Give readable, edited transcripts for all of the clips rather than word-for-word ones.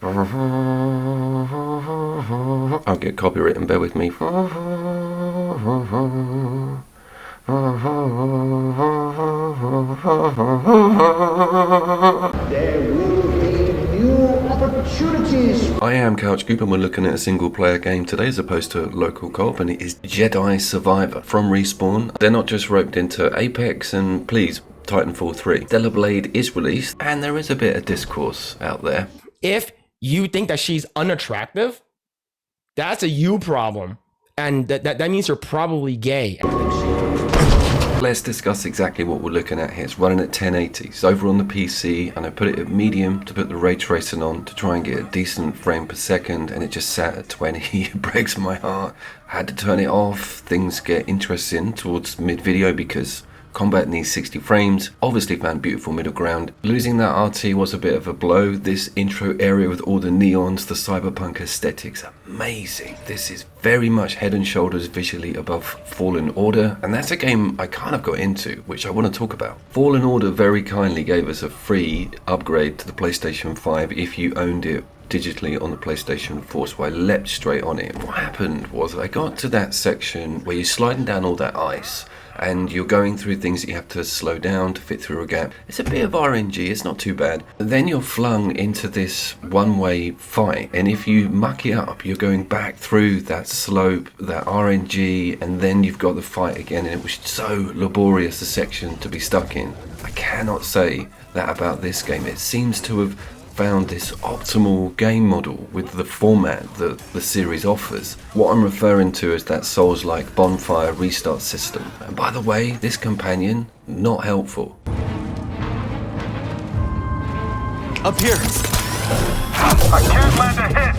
I'll get copywritten, bear with me. There will be new opportunities. I am Couch Goop and we're looking at a single player game today as opposed to local co-op, and it is Jedi Survivor from Respawn. They're not just roped into Apex and please Titanfall 3. Stellar Blade is released and there is a bit of discourse out there. If you think that she's unattractive, that's a you problem. And that means you're probably gay. Let's discuss exactly what we're looking at here. It's running at 1080. It's over on the PC and I put it at medium to put the ray tracing on to try and get a decent frame per second, and it just sat at 20. It breaks my heart. I had to turn it off. Things get interesting towards mid-video because combat needs 60 frames. Obviously found beautiful middle ground. Losing that RT was a bit of a blow. This intro area with all the neons, the cyberpunk aesthetics, amazing. This is very much head and shoulders visually above Fallen Order, and that's a game I kind of got into, which I want to talk about. Fallen Order very kindly gave us a free upgrade to the PlayStation 5 if you owned it digitally on the PlayStation 4, so I leapt straight on it. What happened was I got to that section where you're sliding down all that ice and you're going through things that you have to slow down to fit through a gap. It's a bit of RNG, it's not too bad. Then you're flung into this one-way fight, and if you muck it up, you're going back through that slope, that RNG, and then you've got the fight again, and it was so laborious a section to be stuck in. I cannot say that about this game. It seems to have found this optimal game model with the format that the series offers. What I'm referring to is that Souls-like bonfire restart system. And by the way, this companion, not helpful. Up here. I can't land a hit.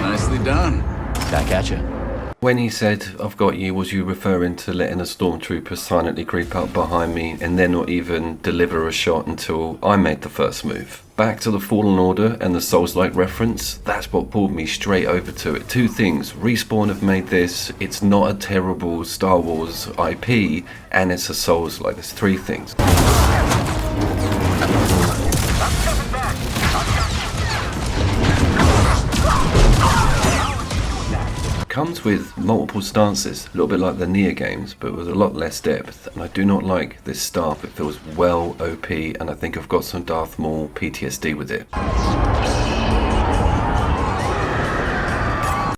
Nicely done. Back at you. When he said, "I've got you," was you referring to letting a stormtrooper silently creep up behind me and then not even deliver a shot until I made the first move? Back to the Fallen Order and the Souls-like reference, that's what pulled me straight over to it. Two things: Respawn have made this, it's not a terrible Star Wars IP, and it's a Souls-like. There's three things. Comes with multiple stances, a little bit like the Nier games, but with a lot less depth, and I do not like this staff. It feels well OP, and I think I've got some Darth Maul PTSD with it.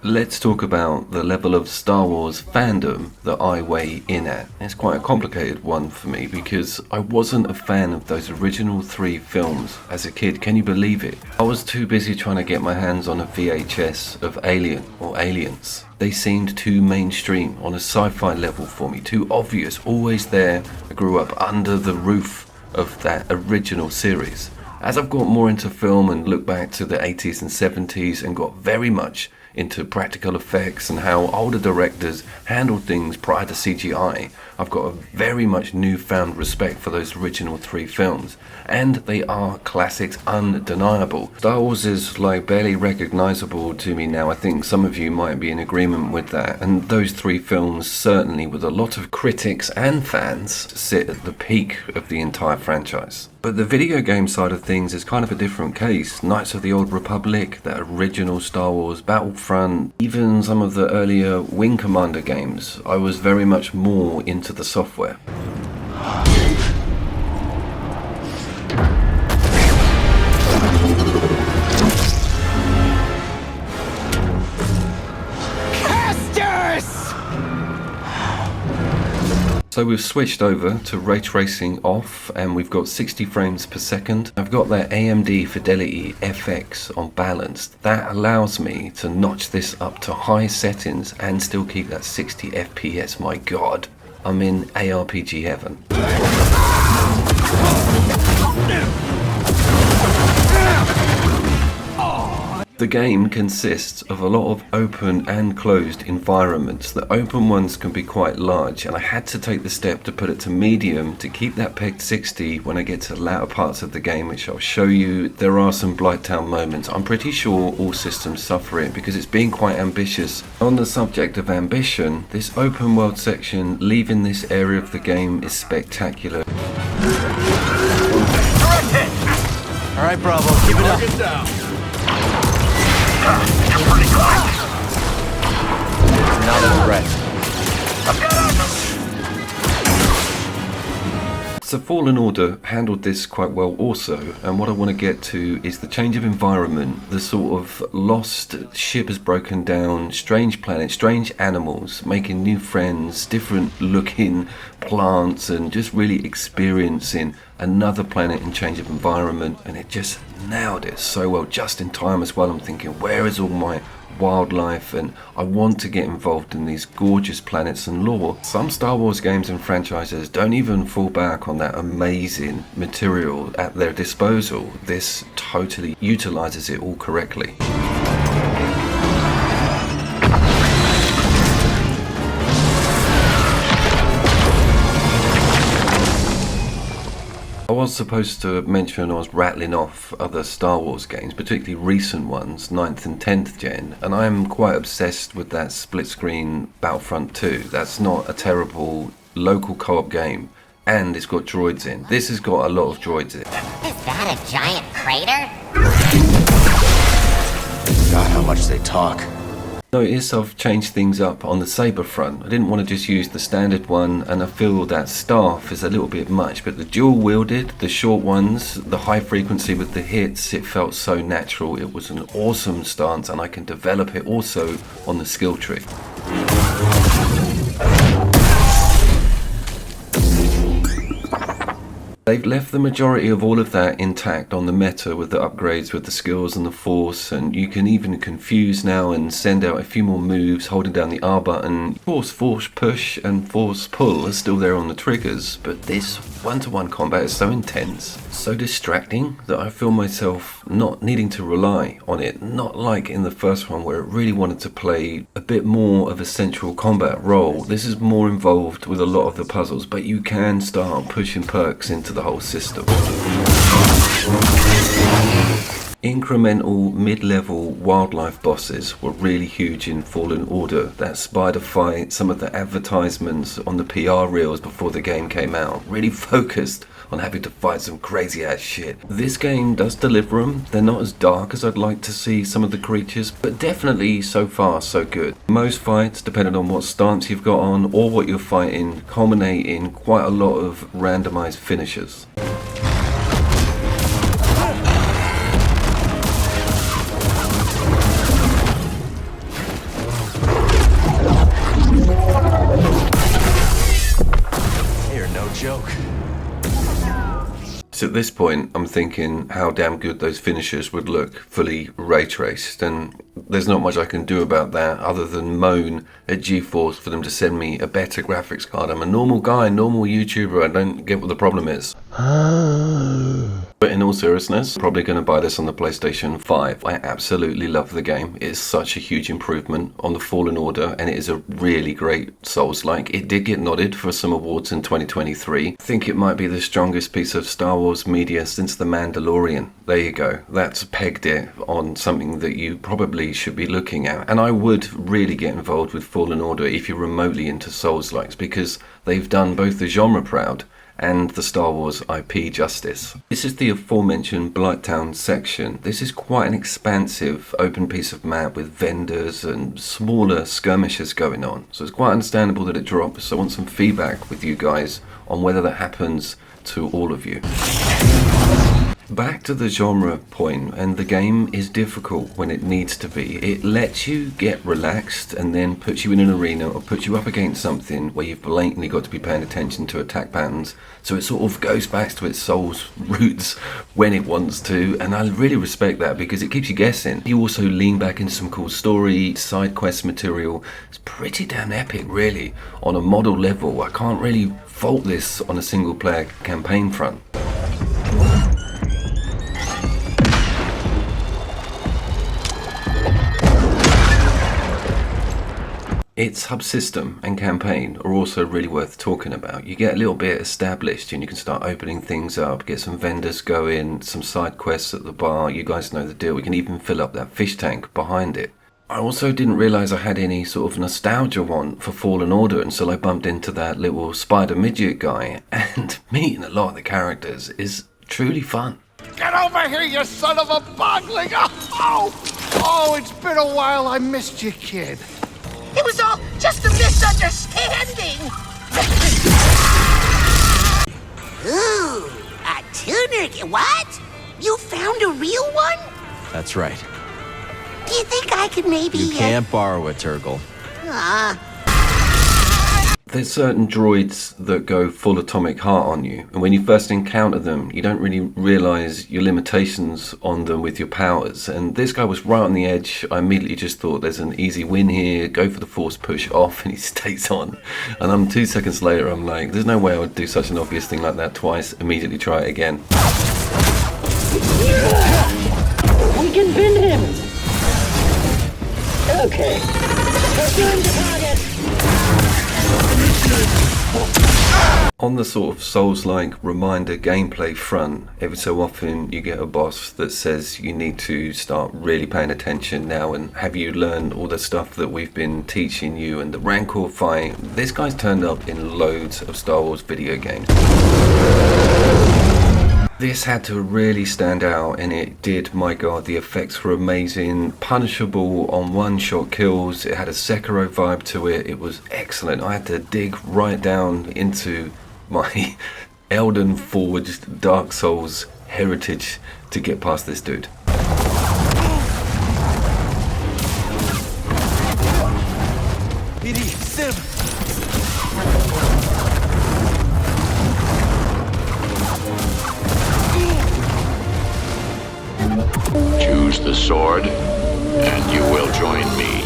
Let's talk about the level of Star Wars fandom that I weigh in at. It's quite a complicated one for me because I wasn't a fan of those original 3 films as a kid. Can you believe it? I was too busy trying to get my hands on a VHS of Alien or Aliens. They seemed too mainstream on a sci-fi level for me, too obvious, always there. I grew up under the roof of that original series. As I've got more into film and looked back to the 80s and 70s and got very much into practical effects and how older directors handled things prior to CGI, I've got a very much newfound respect for those original 3 films, and they are classics, undeniable. Star Wars is like barely recognizable to me now. I think some of you might be in agreement with that, and those 3 films certainly, with a lot of critics and fans, sit at the peak of the entire franchise. But the video game side of things is kind of a different case. Knights of the Old Republic, that original Star Wars, Battlefront, even some of the earlier Wing Commander games, I was very much more into the software. So we've switched over to ray tracing off and we've got 60 frames per second. I've got that AMD Fidelity FX on balanced. That allows me to notch this up to high settings and still keep that 60 FPS. My God, I'm in ARPG heaven. The game consists of a lot of open and closed environments. The open ones can be quite large, and I had to take the step to put it to medium to keep that pegged 60 when I get to the latter parts of the game, which I'll show you. There are some Blighttown moments. I'm pretty sure all systems suffer it because it's being quite ambitious. On the subject of ambition, this open world section leaving this area of the game is spectacular. All right, Bravo, keep it up. Get down. You're pretty close. Not a threat. I've got him. So Fallen Order handled this quite well also, and what I want to get to is the change of environment, the sort of lost ship has broken down, strange planets, strange animals, making new friends, different looking plants, and just really experiencing another planet and change of environment, and it just nailed it so well, just in time as well. I'm thinking, where is all my wildlife? And I want to get involved in these gorgeous planets and lore. Some Star Wars games and franchises don't even fall back on that amazing material at their disposal. This totally utilizes it all correctly. I was supposed to mention I was rattling off other Star Wars games, particularly recent ones, 9th and 10th gen, and I'm quite obsessed with that split-screen Battlefront 2. That's not a terrible local co-op game, and it's got droids in. This has got a lot of droids in. Is that a giant crater? God, how much they talk. Notice I've changed things up on the saber front. I didn't want to just use the standard one, and I feel that staff is a little bit much, but the dual wielded, the short ones, the high frequency with the hits, it felt so natural. It was an awesome stance, and I can develop it also on the skill tree. They've left the majority of all of that intact on the meta with the upgrades with the skills and the force, and you can even confuse now and send out a few more moves holding down the R button. Force push and force pull are still there on the triggers, but this one-to-one combat is so intense, so distracting, that I feel myself not needing to rely on it, not like in the first one where it really wanted to play a bit more of a central combat role. This is more involved with a lot of the puzzles, but you can start pushing perks into the whole system. Incremental mid-level wildlife bosses were really huge in Fallen Order. That spider fight, some of the advertisements on the PR reels before the game came out, really focused on having to fight some crazy ass shit. This game does deliver them. They're not as dark as I'd like to see some of the creatures, but definitely so far so good. Most fights, depending on what stance you've got on or what you're fighting, culminate in quite a lot of randomized finishers. You're no joke. So at this point, I'm thinking how damn good those finishers would look, fully ray traced, and there's not much I can do about that other than moan at GeForce for them to send me a better graphics card. I'm a normal guy, normal YouTuber, I don't get what the problem is. But in all seriousness, I'm probably going to buy this on the PlayStation 5. I absolutely love the game. It's such a huge improvement on the Fallen Order, and it is a really great Souls-like. It did get nodded for some awards in 2023. I think it might be the strongest piece of Star Wars media since The Mandalorian. There you go. That's pegged it on something that you probably should be looking at. And I would really get involved with Fallen Order if you're remotely into Souls-likes, because they've done both the genre proud and the Star Wars IP justice. This is the aforementioned Blighttown section. This is quite an expansive open piece of map with vendors and smaller skirmishes going on. So it's quite understandable that it drops. So I want some feedback with you guys on whether that happens to all of you. Back to the genre point, and the game is difficult when it needs to be. It lets you get relaxed and then puts you in an arena or puts you up against something where you've blatantly got to be paying attention to attack patterns. So it sort of goes back to its Souls roots when it wants to, and I really respect that because it keeps you guessing. You also lean back into some cool story, side quest material. It's pretty damn epic really on a model level. I can't really fault this on a single player campaign front. Its hub system and campaign are also really worth talking about. You get a little bit established and you can start opening things up, get some vendors going, some side quests at the bar. You guys know the deal. We can even fill up that fish tank behind it. I also didn't realise I had any sort of nostalgia want for Fallen Order until I bumped into that little spider midget guy, and meeting a lot of the characters is truly fun. Get over here, you son of a bogling! Oh, it's been a while. I missed you, kid. It was all just a misunderstanding. Ooh, a tuner. What? You found a real one? That's right. Do you think I could maybe... You can't borrow a Turgle. There's certain droids that go full atomic heart on you, and when you first encounter them, you don't really realise your limitations on them with your powers. And this guy was right on the edge. I immediately just thought there's an easy win here, go for the force push off, and he stays on. And I'm 2 seconds later, I'm like, there's no way I would do such an obvious thing like that twice, immediately try it again. We can pin him! Okay. Pursuing the target! On the sort of Souls-like reminder gameplay front, every so often you get a boss that says you need to start really paying attention now, and have you learned all the stuff that we've been teaching you? And the Rancor fight, this guy's turned up in loads of Star Wars video games. This had to really stand out, and it did. My god, the effects were amazing, punishable on one-shot kills. It had a Sekiro vibe to it. It was excellent. I had to dig right down into my Elden forged Dark Souls heritage to get past this dude. BD, Sim! Choose the sword, and you will join me.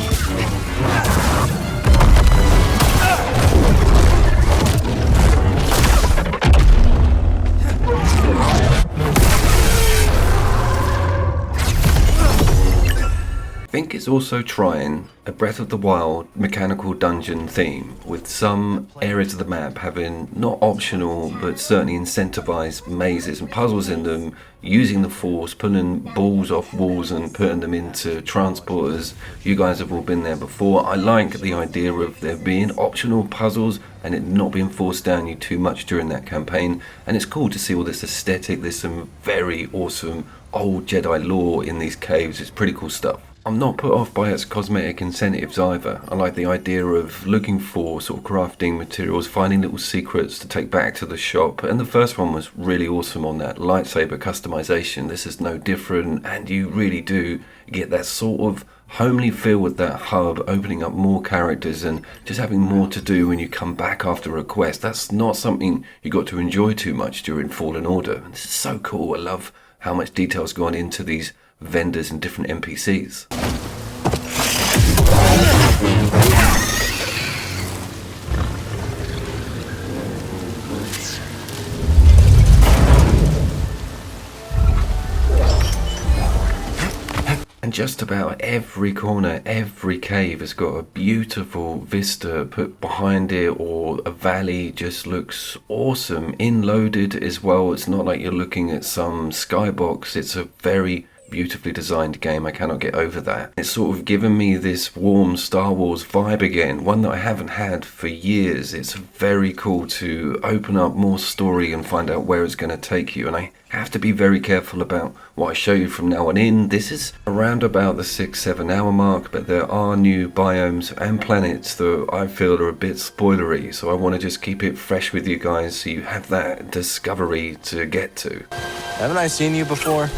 I think it's also trying a Breath of the Wild mechanical dungeon theme, with some areas of the map having not optional but certainly incentivized mazes and puzzles in them, using the force, pulling balls off walls and putting them into transporters. You guys have all been there before. I like the idea of there being optional puzzles and it not being forced down you too much during that campaign, and it's cool to see all this aesthetic. There's some very awesome old Jedi lore in these caves. It's pretty cool stuff. I'm not put off by its cosmetic incentives either. I like the idea of looking for sort of crafting materials, finding little secrets to take back to the shop, and the first one was really awesome on that lightsaber customization. This is no different, and you really do get that sort of homely feel with that hub, opening up more characters and just having more to do when you come back after a quest. That's not something you got to enjoy too much during Fallen Order, and this is so cool. I love how much detail's gone into these vendors and different NPCs. And just about every corner, every cave has got a beautiful vista put behind it, or a valley just looks awesome, inloaded as well. It's not like you're looking at some skybox. It's a very beautifully designed game. I cannot get over that. It's sort of given me this warm Star Wars vibe again, one that I haven't had for years. It's very cool to open up more story and find out where it's going to take you, and I have to be very careful about what I show you from now on in. This is around about the 6-7 hour mark, but there are new biomes and planets that I feel are a bit spoilery, so I want to just keep it fresh with you guys so you have that discovery to get to. Haven't I seen you before?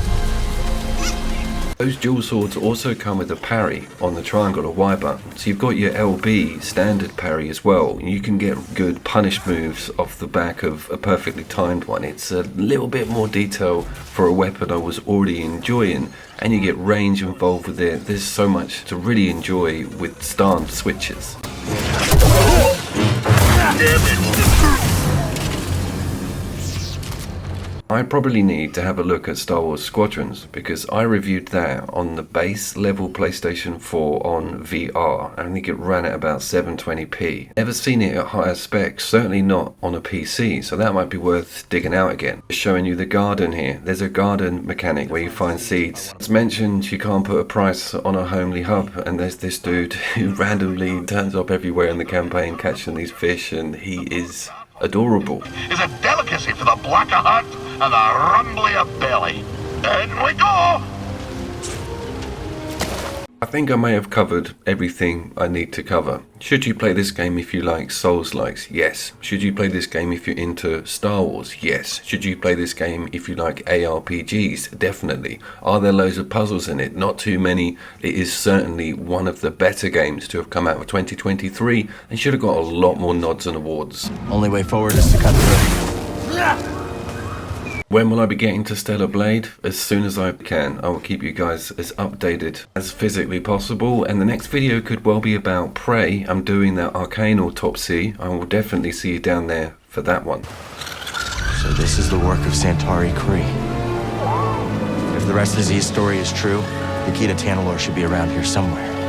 Those dual swords also come with a parry on the triangle or Y button, so you've got your LB standard parry as well. You can get good punish moves off the back of a perfectly timed one. It's a little bit more detail for a weapon I was already enjoying, and you get range involved with it. There's so much to really enjoy with stance switches. I probably need to have a look at Star Wars Squadrons, because I reviewed that on the base level PlayStation 4 on VR. I think it ran at about 720p. Never seen it at higher specs, certainly not on a PC, so that might be worth digging out again. Just showing you the garden here. There's a garden mechanic where you find seeds. As mentioned, you can't put a price on a homely hub, and there's this dude who randomly turns up everywhere in the campaign catching these fish, and he is adorable. Is a delicacy for the Black Hunt. and the rumbly of belly. In we go! I think I may have covered everything I need to cover. Should you play this game if you like Souls-likes? Yes. Should you play this game if you're into Star Wars? Yes. Should you play this game if you like ARPGs? Definitely. Are there loads of puzzles in it? Not too many. It is certainly one of the better games to have come out of 2023 and should have got a lot more nods and awards. Only way forward is to cut through. When will I be getting to Stellar Blade? As soon as I can. I will keep you guys as updated as physically possible, and the next video could well be about Prey. I'm doing that Arcane autopsy. I will definitely see you down there for that one. So this is the work of Santari Khri. If the rest of Z's story is true, the key to Tanalorr should be around here somewhere.